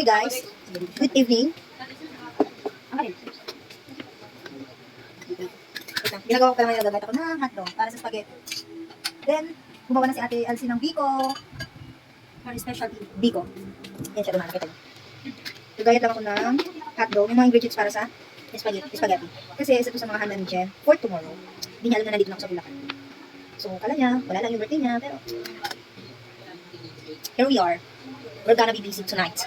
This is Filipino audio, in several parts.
guys. Good evening. Ginagawa ko pa naman yung gagawin ako ng hotdog para sa spaghetti. Then, gumawa na si Ate Elsie ng biko. Her specialty, biko. Yan siya, nakita niyo. Gagayat lang ako ng hotdog, yung mga ingredients para sa spaghetti. Kasi isa to sa mga handa ni Jen for tomorrow. Hindi niya alam na nandito na ako sa Bulacan. So, kala niya, wala lang yung birthday niya, pero here we are. We're gonna be busy tonight.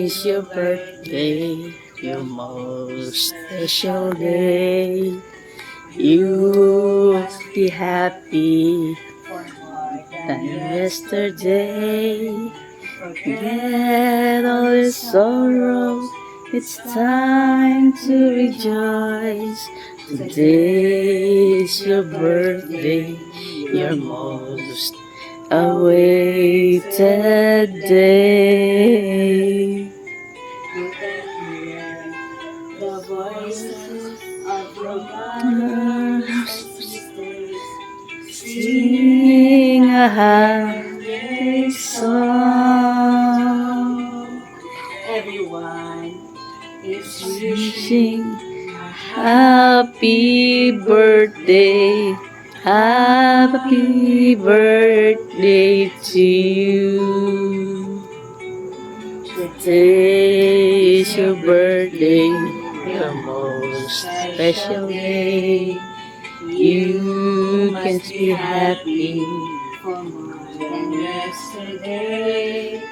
It's your birthday, your most special day. You must be happy than yesterday. Forget all your sorrow, it's time to rejoice. Today is your birthday, your most awaited day. You can hear the voices of your brothers sisters sing a happy song. Everyone is wishing a happy birthday. Happy birthday to you. Today is your birthday, your most special day. You can be happy for more than yesterday.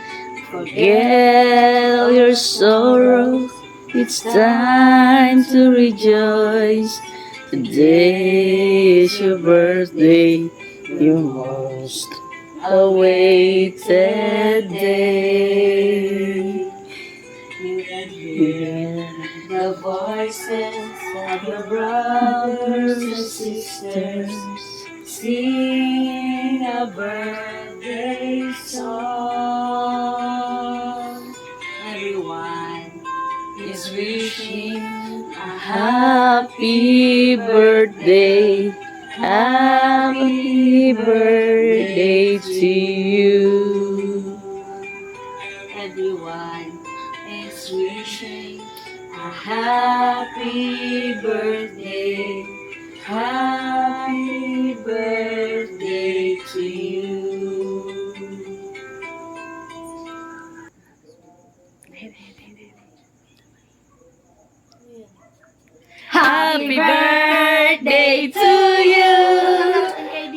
Forget all your sorrows, it's time to rejoice. Today is your birthday, your most awaited day. You can hear the voices of your brothers and sisters sing a birthday song. Everyone is wishing a happy birthday, happy birthday to you. Everyone is wishing a happy birthday, happy birthday to you. Happy birthday to you.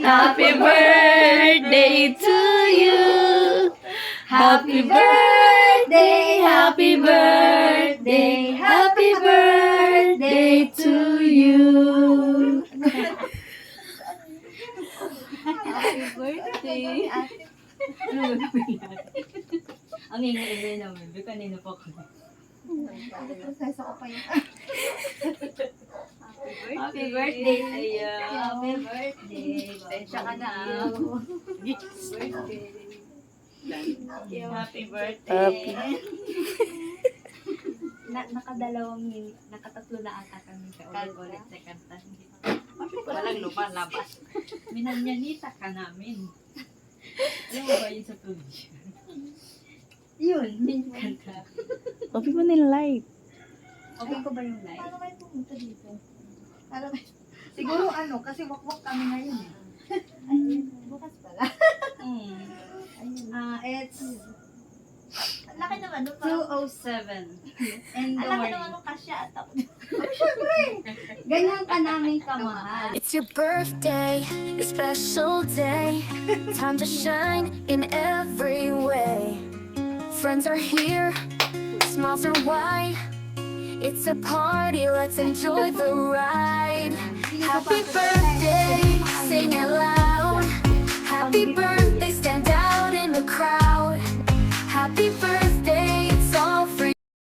Happy birthday to you. Happy birthday, happy birthday, happy birthday to you. Happy birthday! Ang ingay naman, kanina pa ko. Exercise ako pa yun. Happy birthday sa'yo! Happy birthday! Pasensya ka na. Happy birthday! Nakadalawang minute, nakatatlo na ata kami sa ulit sa kanta. Walang lumalabas. Minanyanita ka namin. Alam mo ba yun sa production? Yun yung kanta. Open mo na yung light. Okay ko ba yung live? Paano kayo pumunta dito? Siguro kasi wakwak kami ngayon eh. Ayun, bukas pala. It's laki naman doon parang 2:07 in the laki naman morning. nung kasya at ako. Ganyan ka namin kamahal. It's your birthday, a special day. Time to shine in every way. Friends are here, smiles are wide. It's a party, let's enjoy the ride. Happy birthday, sing it loud.